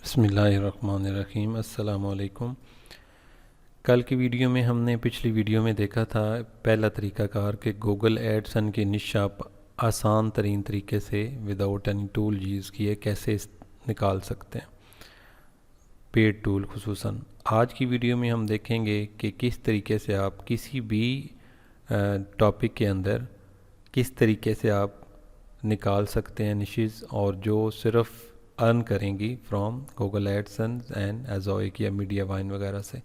बिस्मिल्लाहिर्रहमानिर्रहीम। अस्सलामुअलैकुम। कल की वीडियो में हमने पिछली वीडियो में देखा था पहला तरीक़ाकार कि गूगल एडसन की निश आप आसान तरीन तरीके से विदाउट एनी टूल यूज़ किए कैसे निकाल सकते हैं, पेड टूल खुसूसन। आज की वीडियो में हम देखेंगे कि किस तरीके से आप किसी भी टॉपिक के अंदर किस तरीके से आप निकाल सकते हैं निशेस, और जो सिर्फ अर्न करेंगी फ्रॉम गूगल एडसन्स एंड एज़ोइक या मीडिया वाइन वगैरह से।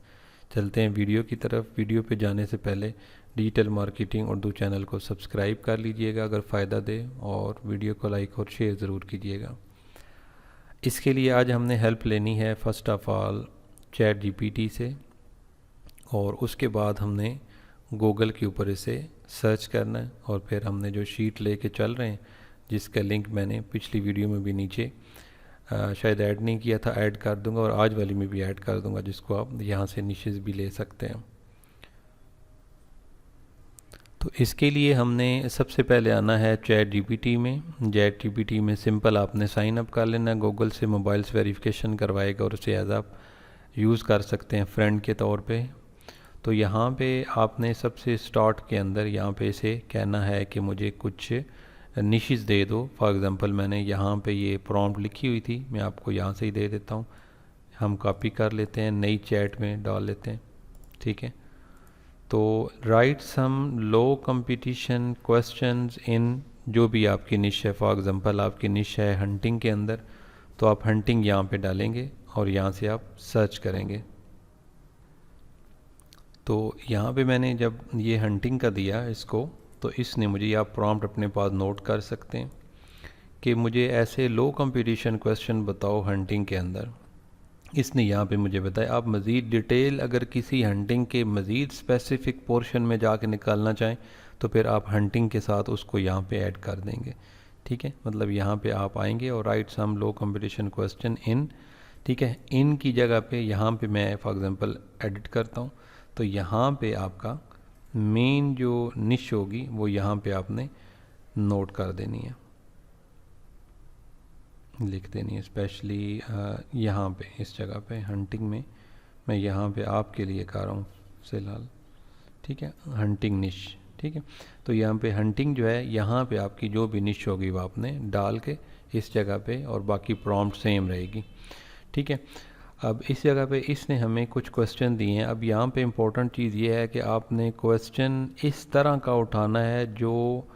चलते हैं वीडियो की तरफ। वीडियो पे जाने से पहले डिजिटल मार्केटिंग उर्दू चैनल को सब्सक्राइब कर लीजिएगा अगर फ़ायदा दे, और वीडियो को लाइक और शेयर ज़रूर कीजिएगा। इसके लिए आज हमने हेल्प लेनी है first of all chat GPT से, और उसके बाद हमने गूगल के ऊपर इसे सर्च करना है, और फिर हमने जो शीट लेके चल रहे हैं जिसका लिंक मैंने पिछली वीडियो में भी नीचे शायद ऐड नहीं किया था, ऐड कर दूंगा, और आज वाली में भी ऐड कर दूंगा, जिसको आप यहाँ से निशेस भी ले सकते हैं। तो इसके लिए हमने सबसे पहले आना है चैट जीपीटी में। चैट जीपीटी में सिंपल आपने साइन अप कर लेना है, गूगल से मोबाइल से वेरिफिकेशन करवाएगा और उसे एज आप यूज़ कर सकते हैं फ्रेंड के तौर पे। तो यहाँ पे आपने सबसे स्टार्ट के अंदर यहाँ पे इसे कहना है कि मुझे कुछ निशेस दे दो। फॉर एग्ज़ाम्पल मैंने यहाँ पे ये प्रॉम्प्ट लिखी हुई थी, मैं आपको यहाँ से ही दे देता हूँ। हम कॉपी कर लेते हैं, नई चैट में डाल लेते हैं, ठीक है। तो write some low competition questions in, जो भी आपकी निश है। फॉर एग्ज़ाम्पल आपकी निश है हंटिंग के अंदर, तो आप हंटिंग यहाँ पे डालेंगे और यहाँ से आप सर्च करेंगे। तो यहाँ पे मैंने जब ये हंटिंग का दिया इसको, तो इसने मुझे, आप प्रॉम्प्ट अपने पास नोट कर सकते हैं कि मुझे ऐसे लो कंपटीशन क्वेश्चन बताओ हंटिंग के अंदर। इसने यहाँ पे मुझे बताया। आप मज़ीद डिटेल अगर किसी हंटिंग के मज़ीद स्पेसिफिक पोर्शन में जाके निकालना चाहें तो फिर आप हंटिंग के साथ उसको यहाँ पे ऐड कर देंगे, ठीक है। मतलब यहाँ पे आप आएंगे और write some low competition question in, ठीक है। इन की जगह पे यहाँ पे मैं फॉर एग्ज़ाम्पल एडिट करता हूँ, तो यहाँ पे आपका मेन जो निश होगी वो यहाँ पे आपने नोट कर देनी है, लिख देनी है। स्पेशली यहाँ पे इस जगह पे हंटिंग में मैं यहाँ पे आपके लिए कर रहा हूँ फ़िलहाल, ठीक है, हंटिंग निश, ठीक है। तो यहाँ पे हंटिंग जो है, यहाँ पे आपकी जो भी निश होगी वो आपने डाल के इस जगह पे, और बाकी प्रॉम्प्ट सेम रहेगी, ठीक है। अब इस जगह पे इसने हमें कुछ क्वेश्चन दिए हैं। अब यहाँ पे इम्पोर्टेंट चीज़ ये है कि आपने क्वेश्चन इस तरह का उठाना है जो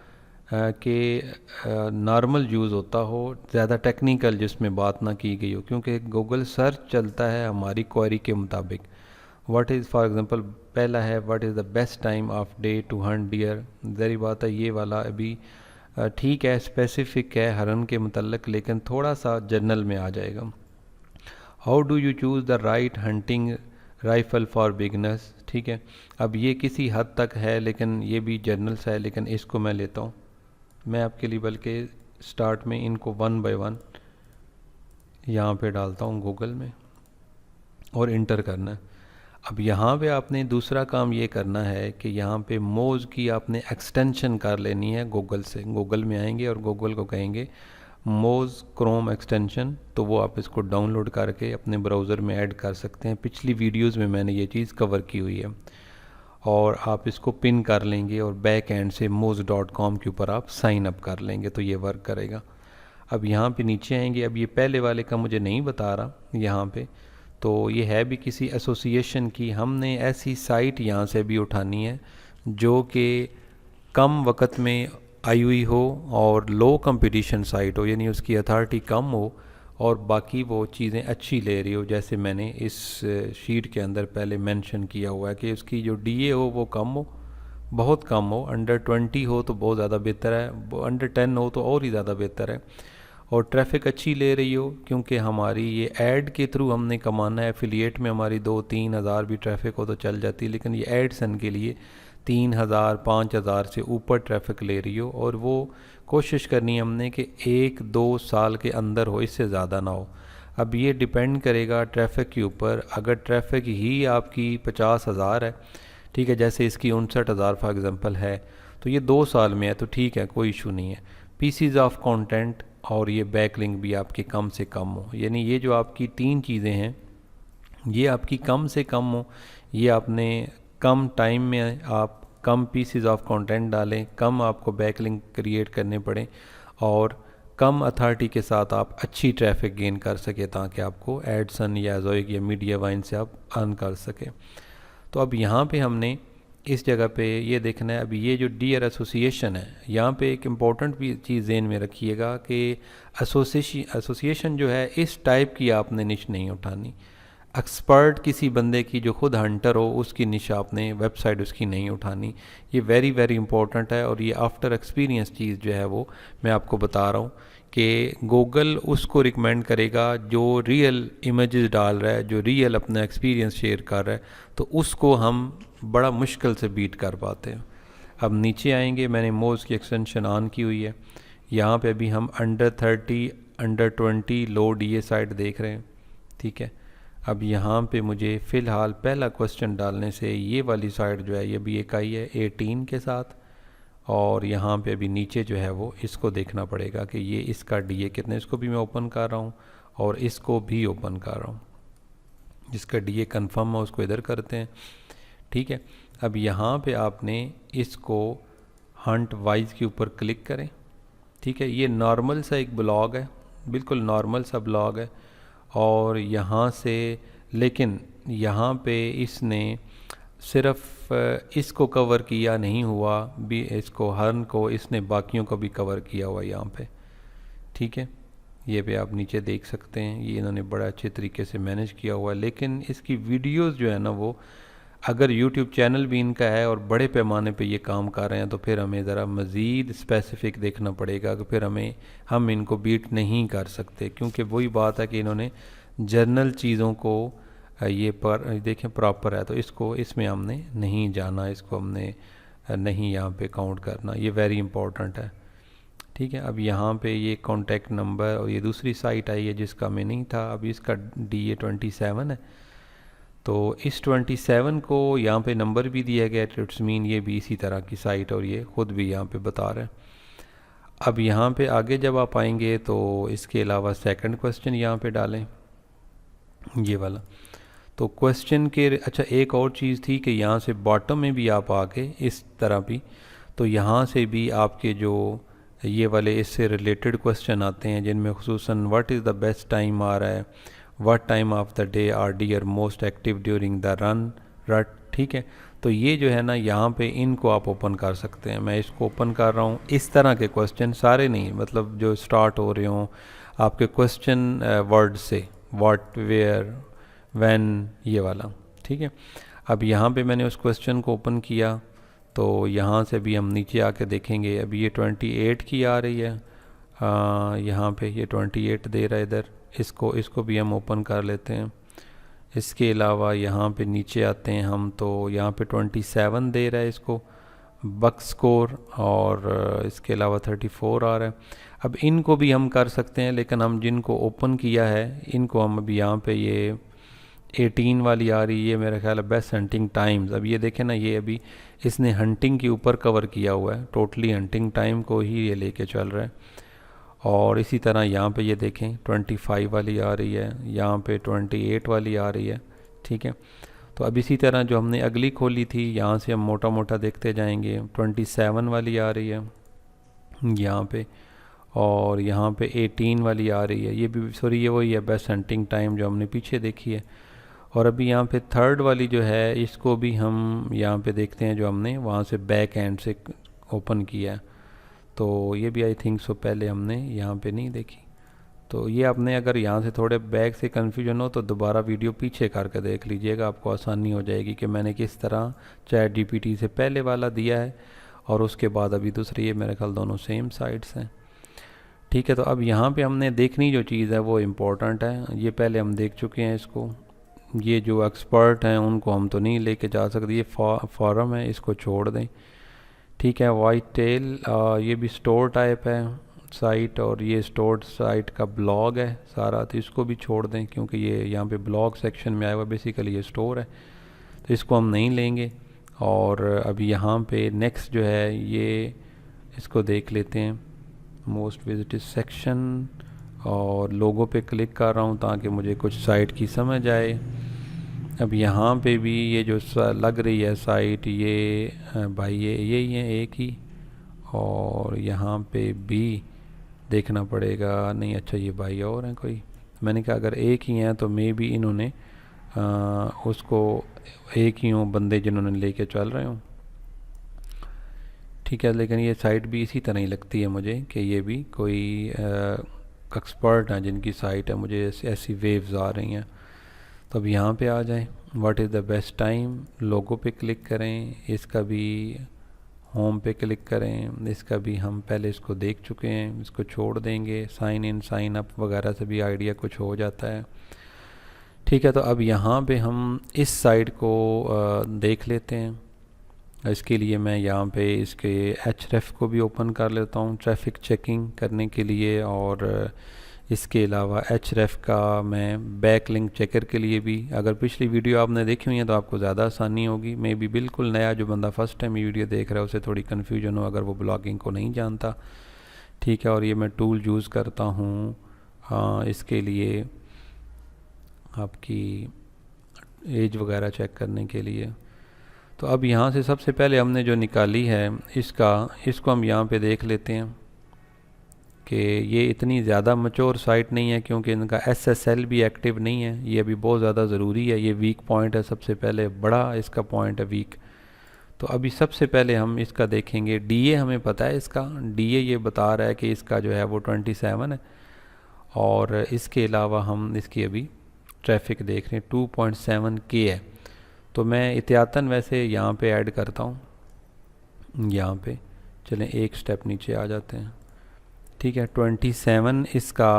कि नॉर्मल यूज़ होता हो, ज़्यादा टेक्निकल जिसमें बात ना की गई हो, क्योंकि गूगल सर्च चलता है हमारी क्वेरी के मुताबिक। व्हाट इज़, फॉर एग्जांपल पहला है what is the best time of day to hunt deer. ज़री बात है ये वाला अभी ठीक है, स्पेसिफिक है हरन के मतलब, लेकिन थोड़ा सा जनरल में आ जाएगा। How do you choose the right hunting rifle for beginners, ठीक है। अब ये किसी हद तक है, लेकिन ये भी जनरल सा है, लेकिन इसको मैं लेता हूँ मैं आपके लिए, बल्कि स्टार्ट में इनको वन बाय वन यहाँ पे डालता हूँ गूगल में, और इंटर करना है। अब यहाँ पे आपने दूसरा काम ये करना है कि यहाँ पे मोज़ की आपने एक्सटेंशन कर लेनी है गूगल से। गूगल में आएंगे और गूगल को कहेंगे मोज़ क्रोम एक्सटेंशन, तो वो आप इसको डाउनलोड करके अपने ब्राउज़र में ऐड कर सकते हैं। पिछली वीडियोज़ में मैंने ये चीज़ कवर की हुई है, और आप इसको पिन कर लेंगे और बैक एंड से moz.com के ऊपर आप साइन अप कर लेंगे, तो ये वर्क करेगा। अब यहाँ पे नीचे आएंगे। अब ये पहले वाले का मुझे नहीं बता रहा यहाँ पे, तो ये है भी किसी एसोसिएशन की। हमने ऐसी साइट यहाँ से भी उठानी है जो कि कम वक्त में आई हुई हो और लो कंपटीशन साइट हो, यानी उसकी अथॉरिटी कम हो और बाकी वो चीज़ें अच्छी ले रही हो। जैसे मैंने इस शीट के अंदर पहले मेंशन किया हुआ है कि उसकी जो डीए हो वो कम हो, बहुत कम हो, अंडर 20 हो तो बहुत ज़्यादा बेहतर है, अंडर 10 हो तो और ही ज़्यादा बेहतर है, और ट्रैफिक अच्छी ले रही हो, क्योंकि हमारी ये ऐड के थ्रू हमने कमाना है। एफिलिएट में हमारी 2-3 हज़ार भी ट्रैफिक हो तो चल जाती, लेकिन ये एडसन के लिए 3,000-5,000 से ऊपर ट्रैफिक ले रही हो, और वो कोशिश करनी है हमने कि 1-2 साल के अंदर हो, इससे ज़्यादा ना हो। अब ये डिपेंड करेगा ट्रैफिक के ऊपर। अगर ट्रैफिक ही आपकी 50,000 है, ठीक है, जैसे इसकी 59,000 फॉर एग्ज़ाम्पल है, तो ये 2 साल में है तो ठीक है, कोई इशू नहीं है। पीसीज ऑफ कंटेंट और ये बैकलिंक भी आपकी कम से कम हो। यानी ये जो आपकी 3 चीज़ें हैं ये आपकी कम से कम हो, ये आपने कम टाइम में आप कम पीसीज ऑफ कंटेंट डालें, कम आपको बैकलिंक क्रिएट करने पड़े और कम अथॉरिटी के साथ आप अच्छी ट्रैफिक गेन कर सके ताकि आपको एडसन या ज़ोइक या मीडिया वाइन से आप अर्न कर सके। तो अब यहाँ पे हमने इस जगह पे ये देखना है, अभी ये जो डियर एसोसिएशन है यहाँ पे एक इम्पॉर्टेंट भी चीज़ ज़हन में रखिएगा कि एसोसिएशन जो है इस टाइप की आपने निश नहीं उठानी। एक्सपर्ट किसी बंदे की जो खुद हंटर हो उसकी निश आपने वेबसाइट उसकी नहीं उठानी। ये वेरी वेरी इंपॉर्टेंट है और ये आफ्टर एक्सपीरियंस चीज़ जो है वो मैं आपको बता रहा हूँ कि गूगल उसको रिकमेंड करेगा जो रियल इमेजेस डाल रहा है, जो रियल अपना एक्सपीरियंस शेयर कर रहा है, तो उसको हम बड़ा मुश्किल से बीट कर पाते हैं। अब नीचे आएंगे, मैंने मोज की एक्सटेंशन ऑन की हुई है। यहाँ पे अभी हम अंडर 30 अंडर 20 लोड ये साइट देख रहे हैं, ठीक है। अब यहाँ पे मुझे फ़िलहाल पहला क्वेश्चन डालने से ये वाली साइट जो है ये भी एक आई है 18 के साथ, और यहाँ पे अभी नीचे जो है वो इसको देखना पड़ेगा कि ये इसका डीए कितने, इसको भी मैं ओपन कर रहा हूँ और इसको भी ओपन कर रहा हूँ। जिसका डीए कंफर्म है उसको इधर करते हैं, ठीक है। अब यहाँ पे आपने इसको हंट वाइज के ऊपर क्लिक करें, ठीक है। ये नॉर्मल सा एक ब्लॉग है, बिल्कुल नॉर्मल सा ब्लॉग है और यहाँ से, लेकिन यहाँ पे इसने सिर्फ इसको कवर किया नहीं हुआ भी, इसको हर्न को इसने बाकियों को भी कवर किया हुआ यहाँ पे, ठीक है। ये भी आप नीचे देख सकते हैं, ये इन्होंने बड़ा अच्छे तरीके से मैनेज किया हुआ है। लेकिन इसकी वीडियोस जो है ना वो, अगर यूट्यूब चैनल भी इनका है और बड़े पैमाने पे ये काम कर रहे हैं तो फिर हमें ज़रा मज़ीद स्पेसिफिक देखना पड़ेगा कि फिर हम इनको बीट नहीं कर सकते, क्योंकि वही बात है कि इन्होंने जर्नल चीज़ों को ये पर देखें प्रॉपर है, तो इसको इसमें हमने नहीं जाना, इसको हमने नहीं यहाँ पे काउंट करना, ये वेरी इंपॉर्टेंट है, ठीक है। अब यहाँ पे ये कॉन्टैक्ट नंबर और ये दूसरी साइट आई है जिसका मैं नहीं था, अभी इसका DA 27 है, तो इस 27 को यहाँ पे नंबर भी दिया गया, इट्स मीन ये भी इसी तरह की साइट और ये ख़ुद भी यहाँ पे बता रहे हैं। अब यहाँ पे आगे जब आप आएंगे तो इसके अलावा सेकंड क्वेश्चन यहाँ पे डालें, ये वाला। तो क्वेश्चन के, अच्छा एक और चीज़ थी कि यहाँ से बॉटम में भी आप आके इस तरह भी, तो यहाँ से भी आपके जो ये वाले इससे रिलेटेड क्वेश्चन आते हैं जिनमें खुसूसन what is the best time आ रहा है, what time of the day are deer most active during the rut, ठीक है। तो ये जो है ना यहाँ पे इनको आप ओपन कर सकते हैं, मैं इसको ओपन कर रहा हूँ। इस तरह के क्वेश्चन सारे नहीं, मतलब जो स्टार्ट हो रहे हों आपके क्वेश्चन वर्ड से, व्हाट, वेयर, व्हेन, ये वाला, ठीक है। अब यहाँ पे मैंने उस क्वेश्चन को ओपन किया तो यहाँ से भी हम नीचे आके देखेंगे, अभी ये 28 की आ रही है, यहाँ पे ये 28 दे रहा है इधर, इसको भी हम ओपन कर लेते हैं। इसके अलावा यहाँ पे नीचे आते हैं हम, तो यहाँ पे 27 दे रहा है इसको बक स्कोर, और इसके अलावा 34 आ रहा है। अब इनको भी हम कर सकते हैं, लेकिन हम जिनको ओपन किया है इनको हम अभी यहाँ पे ये 18 वाली आ रही है मेरा ख्याल है बेस्ट हंटिंग टाइम्स। अब ये देखें ना, ये अभी इसने हंटिंग के ऊपर कवर किया हुआ है, टोटली हंटिंग टाइम को ही ये लेके चल रहा है। और इसी तरह यहाँ पे ये देखें 25 वाली आ रही है, यहाँ पे 28 वाली आ रही है, ठीक है। तो अब इसी तरह जो हमने अगली खोली थी यहाँ से हम मोटा मोटा देखते जाएंगे, 27 वाली आ रही है यहाँ पे, और यहाँ पे 18 वाली आ रही है, ये भी सॉरी ये वही है बेस्ट हंटिंग टाइम जो हमने पीछे देखी है। और अभी यहाँ पे थर्ड वाली जो है इसको भी हम यहाँ पे देखते हैं जो हमने वहाँ से बैक एंड से ओपन किया है, तो ये भी आई थिंक सो पहले हमने यहाँ पे नहीं देखी। तो ये आपने अगर यहाँ से थोड़े बैक से कन्फ्यूजन हो तो दोबारा वीडियो पीछे करके देख लीजिएगा, आपको आसानी हो जाएगी कि मैंने किस तरह ChatGPT से पहले वाला दिया है और उसके बाद अभी दूसरी, ये मेरे ख्याल दोनों सेम साइट्स हैं, ठीक है। तो अब यहाँ पे हमने देखनी जो चीज़ है वो इम्पोर्टेंट है, ये पहले हम देख चुके हैं इसको, ये जो एक्सपर्ट हैं उनको हम तो नहीं लेके जा सकते, ये फॉरम है इसको छोड़ दें, ठीक है। वाइट टेल ये भी स्टोर टाइप है साइट, और ये स्टोर साइट का ब्लॉग है सारा, तो इसको भी छोड़ दें क्योंकि ये यहाँ पे ब्लॉग सेक्शन में आया हुआ, बेसिकली ये स्टोर है, तो इसको हम नहीं लेंगे। और अभी यहाँ पे नेक्स्ट जो है ये इसको देख लेते हैं, मोस्ट विजिटेड सेक्शन, और लोगो पे क्लिक कर रहा हूँ ताकि मुझे कुछ साइट की समझ आए। अब यहाँ पे भी ये जो लग रही है साइट, ये भाई ये यही है एक ही, और यहाँ पे भी देखना पड़ेगा। नहीं, अच्छा ये भाई और हैं कोई। मैंने कहा अगर एक ही हैं तो मे भी इन्होंने उसको एक ही हों बंदे जिन्होंने लेके चल रहे हों। ठीक है, लेकिन ये साइट भी इसी तरह ही लगती है मुझे कि ये भी कोई एक्सपर्ट हैं जिनकी साइट है। मुझे ऐसी वेव्स आ रही हैं। तो अब यहाँ पे आ जाएं, what is the best time, logo पे क्लिक करें, इसका भी होम पे क्लिक करें, इसका भी हम पहले इसको देख चुके हैं, इसको छोड़ देंगे। साइन इन साइन अप वगैरह से भी आइडिया कुछ हो जाता है। ठीक है, तो अब यहाँ पे हम इस साइड को देख लेते हैं। इसके लिए मैं यहाँ पे इसके href को भी ओपन कर लेता हूँ ट्रैफिक चेकिंग करने के लिए, और इसके अलावा href का मैं बैक लिंक चेकर के लिए भी, अगर पिछली वीडियो आपने देखी हुई है तो आपको ज़्यादा आसानी होगी। मे भी बिल्कुल नया जो बंदा फर्स्ट टाइम ये वीडियो देख रहा है उसे थोड़ी कन्फ्यूजन हो अगर वो ब्लॉगिंग को नहीं जानता। ठीक है, और ये मैं टूल यूज़ करता हूँ इसके लिए आपकी एज वगैरह चेक करने के लिए। तो अब यहाँ से सबसे पहले हमने जो निकाली है इसको हम यहाँ पे देख लेते हैं कि ये इतनी ज़्यादा मैच्योर साइट नहीं है, क्योंकि इनका SSL भी एक्टिव नहीं है। ये अभी बहुत ज़्यादा ज़रूरी है, ये वीक पॉइंट है, सबसे पहले बड़ा इसका पॉइंट है वीक। तो अभी सबसे पहले हम इसका देखेंगे DA। हमें पता है इसका DA ये बता रहा है कि इसका जो है वो 27 है, और इसके अलावा हम इसकी अभी ट्रैफिक देख रहे हैं 2.7K है। तो मैं एहतियातन वैसे यहाँ पे ऐड करता हूँ। यहाँ पे चलें एक स्टेप नीचे आ जाते हैं। ठीक है, 27 इसका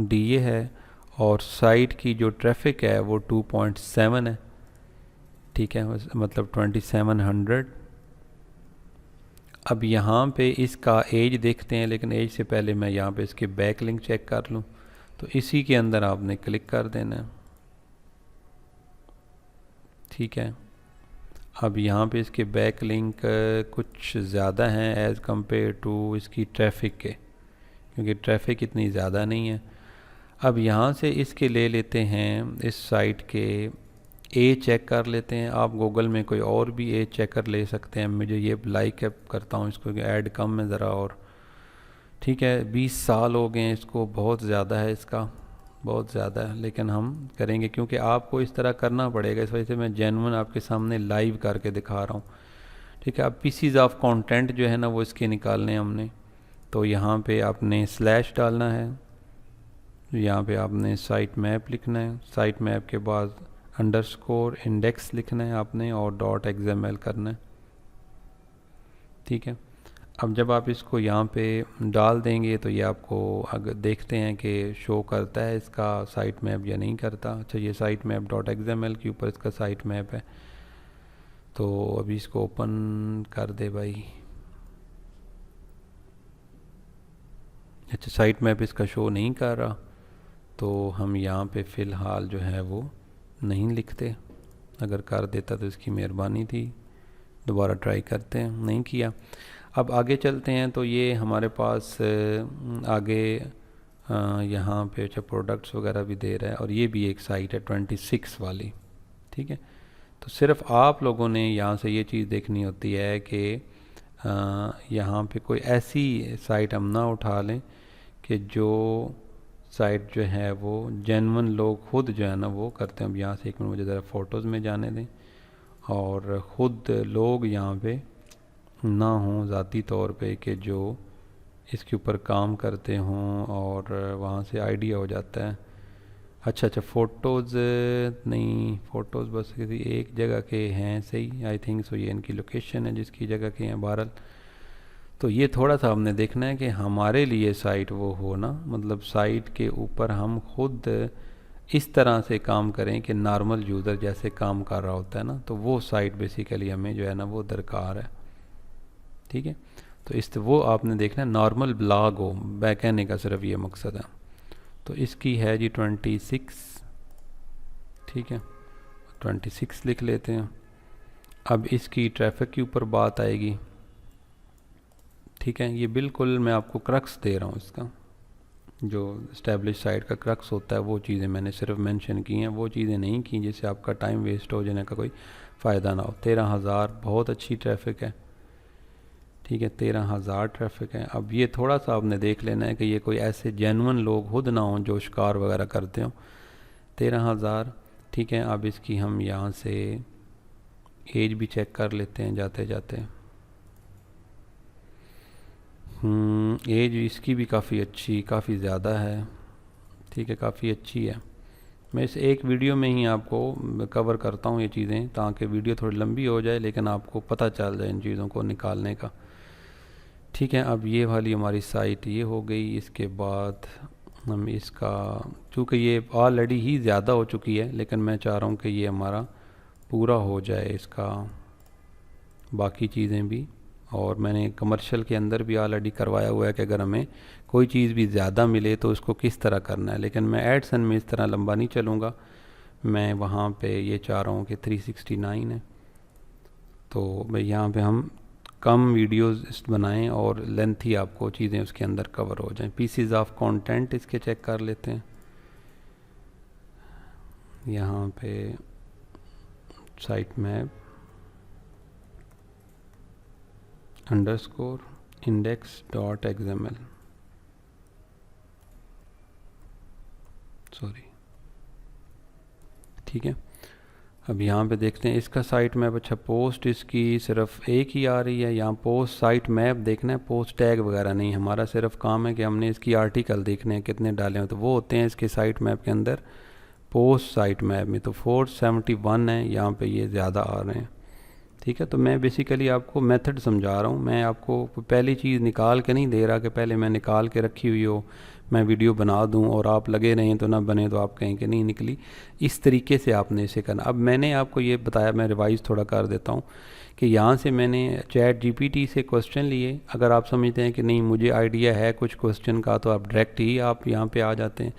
DA है, और साइट की जो ट्रैफिक है वो 2.7 है। ठीक है, मतलब 2700। अब यहाँ पे इसका एज देखते हैं, लेकिन एज से पहले मैं यहाँ पे इसके बैक लिंक चेक कर लूँ। तो इसी के अंदर आपने क्लिक कर देना है। ठीक है, अब यहाँ पे इसके बैक लिंक कुछ ज़्यादा हैं एज़ कम्पेयर टू इसकी ट्रैफिक के, क्योंकि ट्रैफिक इतनी ज़्यादा नहीं है। अब यहाँ से इसके ले लेते हैं इस साइट के ए चेक कर लेते हैं। आप गूगल में कोई और भी ए चेकर ले सकते हैं, मुझे ये लाइक करता हूँ इसको, ऐड कम है ज़रा। और ठीक है, 20 साल हो गए हैं इसको, बहुत ज़्यादा है इसका, बहुत ज़्यादा है, लेकिन हम करेंगे क्योंकि आपको इस तरह करना पड़ेगा। इस वजह से मैं जेन्युइन आपके सामने लाइव करके दिखा रहा हूँ। ठीक है, अब पीसीज ऑफ कंटेंट जो है ना वो इसके निकालने हैं हमने। तो यहाँ पे आपने स्लैश डालना है, यहाँ पे आपने साइट मैप लिखना है, साइट मैप के बाद अंडरस्कोर इंडेक्स लिखना है आपने, और .xml करना है। ठीक है, अब जब आप इसको यहाँ पे डाल देंगे तो ये आपको अगर देखते हैं कि शो करता है इसका साइट मैप या नहीं करता। अच्छा, ये साइट मैप .xml के ऊपर इसका साइट मैप है। तो अभी इसको ओपन कर दे भाई। अच्छा, साइट मैप इसका शो नहीं कर रहा, तो हम यहाँ पे फ़िलहाल जो है वो नहीं लिखते। अगर कर देता तो इसकी मेहरबानी थी। दोबारा ट्राई करते हैं, नहीं किया। अब आगे चलते हैं। तो ये हमारे पास आगे यहाँ पे अच्छा प्रोडक्ट्स वगैरह भी दे रहा है, और ये भी एक साइट है 26 वाली। ठीक है, तो सिर्फ आप लोगों ने यहाँ से ये चीज़ देखनी होती है कि यहाँ पे कोई ऐसी साइट हम ना उठा लें कि जो साइट जो है वो जेन्युइन लोग खुद जो है ना वो करते हैं। अब यहाँ से एक मिनट मुझे ज़रा फ़ोटोज़ में जाने दें, और ख़ुद लोग यहाँ पे ना हों ज़ाती तौर पे कि जो इसके ऊपर काम करते हों, और वहाँ से आइडिया हो जाता है। अच्छा, फ़ोटोज़ नहीं, फ़ोटोज़ बस किसी एक जगह के हैं सही, आई थिंक सो। ये इनकी लोकेशन है जिसकी जगह के हैं। बहरहाल, तो ये थोड़ा सा हमने देखना है कि हमारे लिए साइट वो हो ना, मतलब साइट के ऊपर हम खुद इस तरह से काम करें कि नॉर्मल यूज़र जैसे काम कर रहा होता है ना, तो वो साइट बेसिकली हमें जो है ना वो दरकार है। ठीक है, तो इस वो आपने देखना है नॉर्मल ब्लॉग हो, कहने का सिर्फ ये मकसद है। तो इसकी है जी 26। ठीक है, 26 लिख लेते हैं। अब इसकी ट्रैफिक के ऊपर बात आएगी। ठीक है, ये बिल्कुल मैं आपको क्रक्स दे रहा हूँ इसका, जो इस्टेब्लिश साइट का क्रक्स होता है वो चीज़ें मैंने सिर्फ मेंशन की हैं, वो चीज़ें नहीं की जिससे आपका टाइम वेस्ट हो जाने का कोई फ़ायदा ना हो। 13,000 बहुत अच्छी ट्रैफिक है, ठीक है, 13,000 ट्रैफिक है। अब ये थोड़ा सा आपने देख लेना है कि ये कोई ऐसे जेन्युइन लोग खुद ना हों जो शिकार वगैरह करते हों। 13,000, ठीक है। अब इसकी हम यहाँ से एज भी चेक कर लेते हैं जाते जाते। एज इसकी भी काफ़ी अच्छी, काफ़ी ज़्यादा है, ठीक है, काफ़ी अच्छी है। मैं इस एक वीडियो में ही आपको कवर करता हूँ ये चीज़ें, ताकि वीडियो थोड़ी लंबी हो जाए लेकिन आपको पता चल जाए इन चीज़ों को निकालने का, ठीक है। अब ये वाली हमारी साइट ये हो गई। इसके बाद हम इसका, चूँकि ये ऑलरेडी ही ज़्यादा हो चुकी है, लेकिन मैं चाह रहा हूँ कि ये हमारा पूरा हो जाए इसका बाकी चीज़ें भी। और मैंने कमर्शियल के अंदर भी ऑलरेडी करवाया हुआ है कि अगर हमें कोई चीज़ भी ज़्यादा मिले तो उसको किस तरह करना है, लेकिन मैं एडसन में इस तरह लंबा नहीं चलूँगा। मैं वहाँ पे ये चाह रहा हूँ कि 369 है, तो भाई यहाँ पे हम कम वीडियोस बनाएं और लेंथी आपको चीज़ें उसके अंदर कवर हो जाएं। पीसीज ऑफ कंटेंट इसके चेक कर लेते हैं। यहाँ पे site map underscore index.xml, sorry, ठीक है। अब यहाँ पे देखते हैं इसका साइट मैप। अच्छा, पोस्ट इसकी सिर्फ एक ही आ रही है, यहाँ पोस्ट साइट मैप देखना है, पोस्ट टैग वगैरह नहीं। हमारा सिर्फ काम है कि हमने इसकी आर्टिकल देखने हैं कितने डाले हैं, तो वो होते हैं इसके साइट मैप के अंदर पोस्ट साइट मैप में। तो 471 है, यहाँ पे ये ज़्यादा आ रहे हैं, ठीक है। तो मैं बेसिकली आपको मेथड समझा रहा हूँ, मैं आपको पहली चीज़ निकाल के नहीं दे रहा कि पहले मैं निकाल के रखी हुई हो मैं वीडियो बना दूं और आप लगे रहें तो ना बने तो आप कहें कि नहीं निकली। इस तरीके से आपने इसे करना। अब मैंने आपको ये बताया, मैं रिवाइज़ थोड़ा कर देता हूँ कि यहाँ से मैंने चैट जीपीटी से क्वेश्चन लिए। अगर आप समझते हैं कि नहीं मुझे आइडिया है कुछ क्वेश्चन का, तो आप डायरेक्ट ही आप यहाँ पे आ जाते हैं।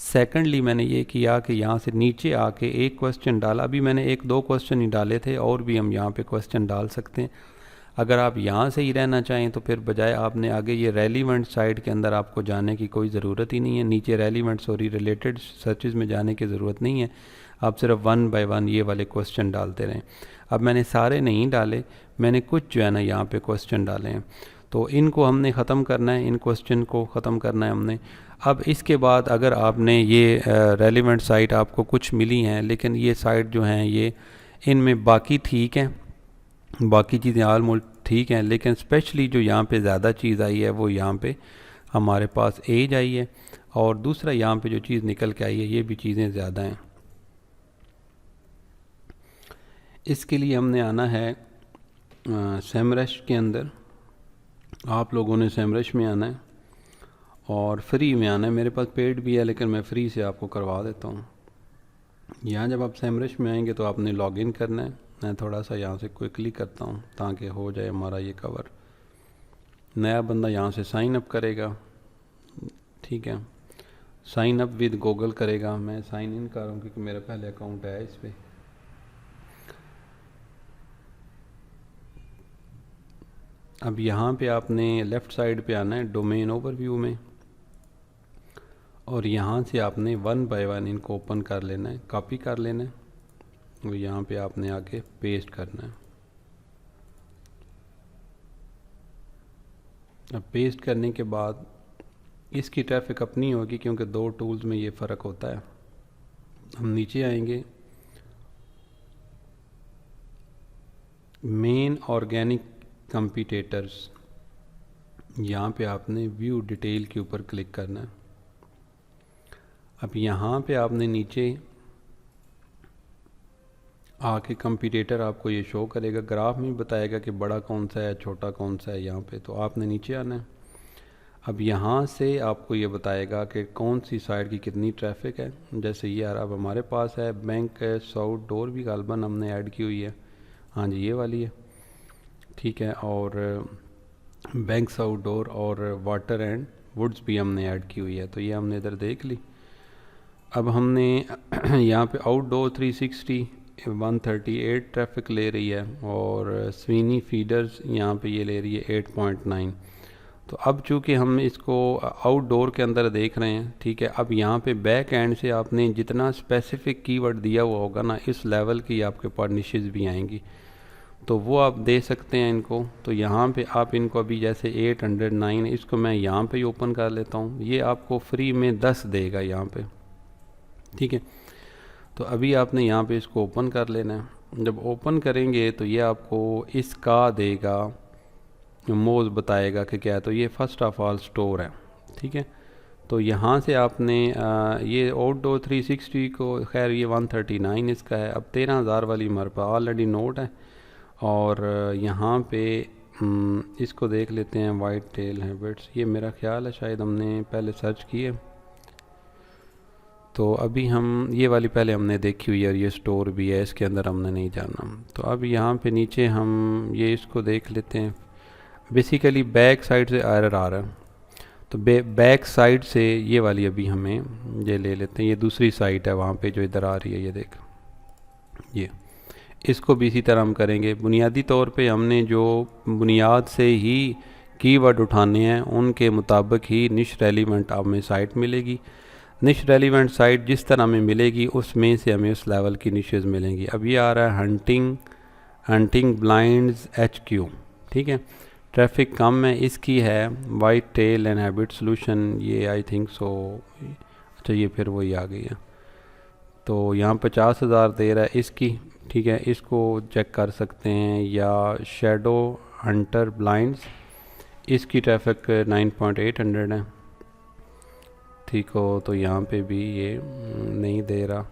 सेकंडली मैंने ये किया कि यहाँ से नीचे आके एक क्वेश्चन डाला। अभी मैंने एक दो क्वेश्चन ही डाले थे, और भी हम यहाँ पे क्वेश्चन डाल सकते हैं। अगर आप यहाँ से ही रहना चाहें तो फिर बजाय आपने आगे ये रेलिवेंट साइट के अंदर आपको जाने की कोई ज़रूरत ही नहीं है। नीचे रेलिवेंट रिलेटेड सर्चेज़ में जाने की ज़रूरत नहीं है। आप सिर्फ 1 बाय 1 ये वाले क्वेश्चन डालते रहें। अब मैंने सारे नहीं डाले, मैंने कुछ जो है ना यहाँ पे क्वेश्चन डाले हैं, तो इनको हमने ख़त्म करना है, इन क्वेश्चन को ख़त्म करना है हमने। अब इसके बाद अगर आपने ये रेलिवेंट साइट आपको कुछ मिली हैं, लेकिन ये साइट जो हैं ये इनमें बाकी ठीक हैं, बाकी चीज़ें ऑलमोस्ट ठीक हैं, लेकिन स्पेशली जो यहाँ पे ज़्यादा चीज़ आई है वो यहाँ पे हमारे पास एज आई है, और दूसरा यहाँ पे जो चीज़ निकल के आई है ये भी चीज़ें ज़्यादा हैं। इसके लिए हमने आना है सेमरश के अंदर। आप लोगों ने सेमरश में आना है और फ्री में आना है। मेरे पास पेड भी है लेकिन मैं फ्री से आपको करवा देता हूँ। यहाँ जब आप सेमरश में आएंगे तो आपने लॉगिन करना है। मैं थोड़ा सा यहाँ से क्विकली करता हूँ ताकि हो जाए हमारा ये कवर। नया बंदा यहाँ से साइन अप करेगा, ठीक है, साइन अप विद गूगल करेगा। मैं साइन इन कर रहा हूँ क्योंकि मेरा पहले अकाउंट है इस पर। अब यहाँ पे आपने लेफ़्ट साइड पे आना है डोमेन ओवरव्यू में, और यहाँ से आपने 1 बाय 1 इनको ओपन कर लेना है, कॉपी कर लेना है, और यहाँ पे आपने आके पेस्ट करना है। अब पेस्ट करने के बाद इसकी ट्रैफिक अपनी होगी क्योंकि दो टूल्स में ये फ़र्क होता है। हम नीचे आएंगे, मेन ऑर्गेनिक कंपीटेटर्स, यहाँ पे आपने व्यू डिटेल के ऊपर क्लिक करना है। अब यहाँ पे आपने नीचे आके कंपीटेटर आपको ये शो करेगा, ग्राफ में बताएगा कि बड़ा कौन सा है छोटा कौन सा है। यहाँ पे तो आपने नीचे आना है। अब यहाँ से आपको ये बताएगा कि कौन सी साइड की कितनी ट्रैफिक है। जैसे ये यार अब हमारे पास है बैंक साउथ डोर भी गालबन हमने ऐड की हुई है, हाँ जी ये वाली है, ठीक है, और बैंक साउथ डोर और वाटर एंड वुड्स भी हमने ऐड की हुई है, तो ये हमने इधर देख ली। अब हमने यहाँ पे आउटडोर 360 138 ट्रैफिक ले रही है, और स्वीनी फीडर्स यहाँ पे ये ले रही है 8.9। तो अब चूँकि हम इसको आउटडोर के अंदर देख रहे हैं, ठीक है, अब यहाँ पे बैक एंड से आपने जितना स्पेसिफिक कीवर्ड दिया हुआ होगा ना, इस लेवल की आपके पास निशेज़ भी आएंगी, तो वो आप दे सकते हैं इनको। तो यहाँ पे आप इनको अभी जैसे 809, इसको मैं यहाँ पे ही ओपन कर लेता हूँ, ये आपको फ्री में 10 देगा यहाँ पे, ठीक है। तो अभी आपने यहाँ पे इसको ओपन कर लेना है। जब ओपन करेंगे तो ये आपको इसका देगा, मोज बताएगा कि क्या है। तो ये फर्स्ट ऑफ ऑल स्टोर है, ठीक है। तो यहाँ से आपने ये आउटडोर 360 को, खैर ये 139 इसका है। अब 13,000 वाली हमारे पास ऑलरेडी नोट है। और यहाँ पे इसको देख लेते हैं, वाइट टेल हैबिट्स, ये मेरा ख्याल है शायद हमने पहले सर्च किए। तो अभी हम ये वाली पहले हमने देखी हुई है, और ये स्टोर भी है, इसके अंदर हमने नहीं जाना। तो अब यहाँ पे नीचे हम ये इसको देख लेते हैं। बेसिकली बैक साइड से एरर आ रहा है, तो बैक साइड से ये वाली अभी हमें ये ले लेते हैं। ये दूसरी साइट है वहाँ पे जो इधर आ रही है, ये देख, ये इसको भी इसी तरह हम करेंगे। बुनियादी तौर पे हमने जो बुनियाद से ही कीवर्ड उठाने हैं उनके मुताबिक ही निश रेलिवेंट हमें साइट मिलेगी। निश रेलिवेंट साइट जिस तरह हमें मिलेगी उसमें से हमें उस लेवल की निशेज़ मिलेंगी। अब ये आ रहा है हंटिंग ब्लाइंड्स HQ, ठीक है। ट्रैफिक कम है, इसकी है white tail and habit solution, ये आई थिंक सो, अच्छा ये फिर वही आ गई है। तो यहाँ 50,000 दे रहा है इसकी, ठीक है, इसको चेक कर सकते हैं। या शैडो हंटर ब्लाइंड्स, इसकी ट्रैफिक 9.800 है, ठीक हो। तो यहाँ पे भी ये नहीं दे रहा।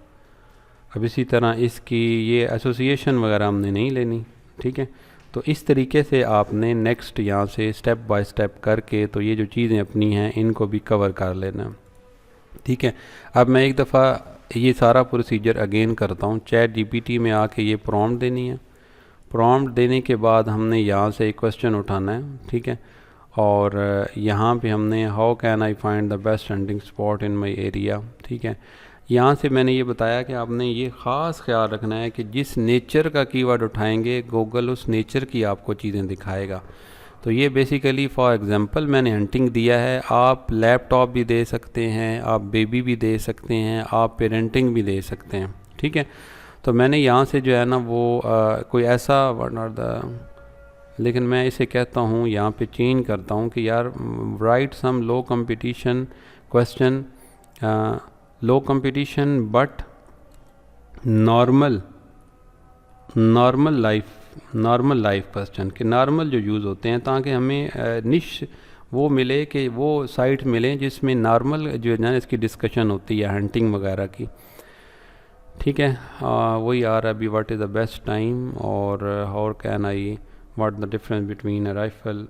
अब इसी तरह इसकी ये एसोसिएशन वगैरह हमने नहीं लेनी, ठीक है। तो इस तरीके से आपने नेक्स्ट यहाँ से स्टेप बाय स्टेप करके तो ये जो चीज़ें अपनी हैं इनको भी कवर कर लेना, ठीक है। अब मैं एक दफ़ा ये सारा प्रोसीजर अगेन करता हूँ। चैट GPT में आके ये प्रॉम्प्ट देनी है। प्रॉम्प्ट देने के बाद हमने यहाँ से एक क्वेश्चन उठाना है, ठीक है। और यहाँ पे हमने how can I find the best hunting spot in my area, ठीक है। यहाँ से मैंने ये बताया कि आपने ये ख़ास ख्याल रखना है कि जिस नेचर का कीवर्ड उठाएंगे गूगल उस नेचर की आपको चीज़ें दिखाएगा। तो ये बेसिकली फॉर एग्ज़ाम्पल मैंने हंटिंग दिया है, आप लैपटॉप भी दे सकते हैं, आप बेबी भी दे सकते हैं, आप पेरेंटिंग भी दे सकते हैं, ठीक है। तो मैंने यहाँ से जो है ना वो कोई ऐसा वन और द, लेकिन मैं इसे कहता हूँ यहाँ पे चेंज करता हूँ कि यार write some low competition question, low competition but normal life question के नॉर्मल जो यूज़ होते हैं, ताकि हमें निश वो मिले कि वो साइट मिले जिसमें नॉर्मल जो है ना इसकी डिस्कशन होती है हंटिंग वगैरह की, ठीक है। वही आ रहा है अभी, what is the best time और how can I, what the difference between a rifle,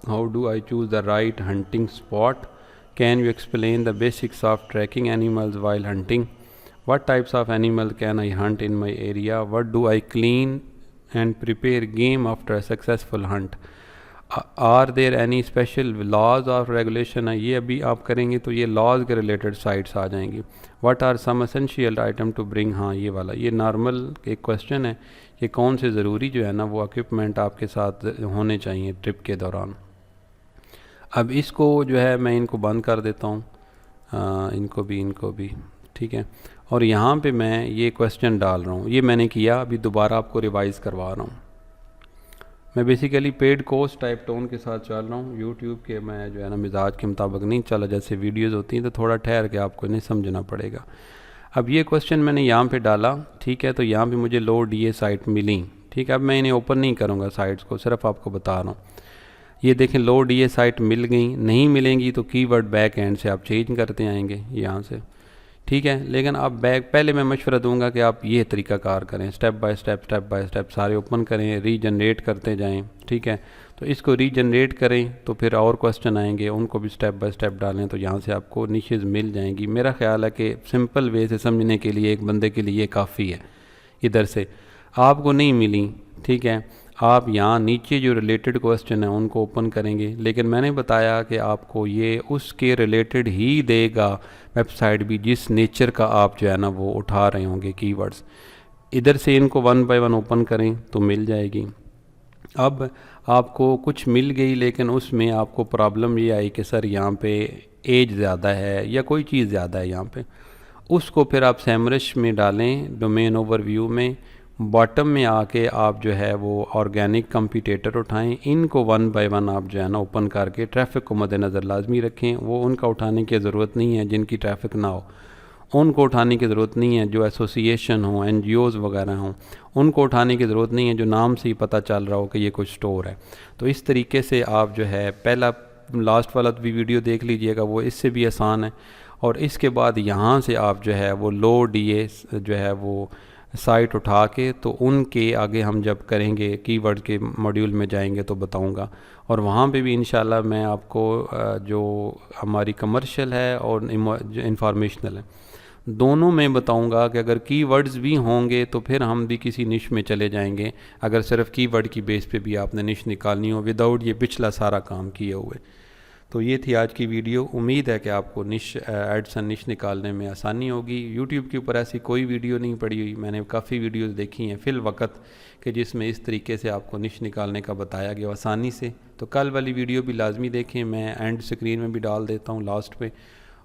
how do I choose the right hunting spot, can you explain the basics of tracking animals while hunting, what types of animal can I hunt in my area, what do I clean and prepare game after a successful hunt, are there any special laws or regulation, ये अभी आप करेंगे तो ये laws के related sites आ जाएंगी। what are some essential item to bring, हाँ ये वाला, ये नॉर्मल एक क्वेश्चन है, ये कौन से ज़रूरी जो है ना वो इक्विपमेंट आपके साथ होने चाहिए ट्रिप के दौरान। अब इसको जो है मैं इनको बंद कर देता हूँ, इनको भी, ठीक है। और यहाँ पे मैं ये क्वेश्चन डाल रहा हूँ, ये मैंने किया, अभी दोबारा आपको रिवाइज़ करवा रहा हूँ। मैं basically paid course type tone के साथ चल रहा हूँ, यूट्यूब के मैं जो है ना मिजाज के मुताबिक नहीं चला, जैसे वीडियोस होती हैं तो थोड़ा ठहर के आपको इन्हें समझना पड़ेगा। अब ये क्वेश्चन मैंने यहाँ पे डाला, ठीक है। तो यहाँ पे मुझे लो DA साइट मिली, ठीक है। अब मैं इन्हें ओपन नहीं करूँगा साइट्स को, सिर्फ आपको बता रहा हूँ। ये देखें लो DA साइट मिल गई, नहीं मिलेंगी तो कीवर्ड बैक एंड से आप चेंज करते आएंगे यहाँ से, ठीक है। लेकिन आप पहले मैं मशवरा दूंगा कि आप ये तरीक़ाकार करें, स्टेप बाय स्टेप सारे ओपन करें, रीजनरेट करते जाएं, ठीक है। तो इसको रीजनरेट करें तो फिर और क्वेश्चन आएंगे, उनको भी स्टेप बाय स्टेप डालें, तो यहाँ से आपको निशेज़ मिल जाएंगी। मेरा ख्याल है कि सिंपल वे से समझने के लिए एक बंदे के लिए काफ़ी है। इधर से आपको नहीं मिली, ठीक है, आप यहाँ नीचे जो रिलेटेड क्वेश्चन है उनको ओपन करेंगे, लेकिन मैंने बताया कि आपको ये उसके रिलेटेड ही देगा वेबसाइट भी जिस नेचर का आप जो है ना वो उठा रहे होंगे कीवर्ड्स। इधर से इनको 1 बाय 1 ओपन करें तो मिल जाएगी। अब आपको कुछ मिल गई लेकिन उसमें आपको प्रॉब्लम ये आई कि सर यहाँ पे एज ज़्यादा है या कोई चीज़ ज़्यादा है यहाँ पे, उसको फिर आप सैमरश में डालें, डोमेन ओवरव्यू में बॉटम में आके आप जो है वो ऑर्गेनिक कंपटीटर उठाएं, इनको वन बाय वन आप जो है ना ओपन करके ट्रैफिक को मद्देनज़र लाजमी रखें। वो उनका उठाने की ज़रूरत नहीं है जिनकी ट्रैफिक ना हो, उनको उठाने की ज़रूरत नहीं है जो एसोसिएशन हो, NGOs वगैरह हों, उनको उठाने की ज़रूरत नहीं है जो नाम से ही पता चल रहा हो कि ये कुछ स्टोर है। तो इस तरीके से आप जो है पहला लास्ट वाला भी वीडियो देख लीजिएगा, वो इससे भी आसान है। और इसके बाद यहाँ से आप जो है वो लो DA जो है वो साइट उठा के, तो उनके आगे हम जब करेंगे कीवर्ड के मॉड्यूल में जाएंगे तो बताऊंगा। और वहाँ पे भी इंशाल्लाह मैं आपको जो हमारी कमर्शियल है और जो इंफॉर्मेशनल है दोनों में बताऊंगा कि अगर कीवर्ड्स भी होंगे तो फिर हम भी किसी निश में चले जाएंगे, अगर सिर्फ कीवर्ड की बेस पे भी आपने निश निकालनी हो विदाउट ये पिछला सारा काम किए हुए। तो ये थी आज की वीडियो। उम्मीद है कि आपको निश एडसन निश निकालने में आसानी होगी। यूट्यूब के ऊपर ऐसी कोई वीडियो नहीं पड़ी हुई, मैंने काफ़ी वीडियोस देखी हैं फिल वक्त कि जिसमें इस तरीके से आपको निश निकालने का बताया गया आसानी से। तो कल वाली वीडियो भी लाजमी देखें, मैं एंड स्क्रीन में भी डाल देता हूँ लास्ट पे,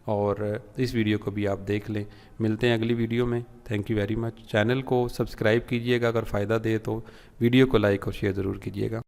और इस वीडियो को भी आप देख लें। मिलते हैं अगली वीडियो में। Thank you very much. Channel को सब्सक्राइब कीजिएगा, अगर फ़ायदा दे तो वीडियो को लाइक और शेयर ज़रूर कीजिएगा।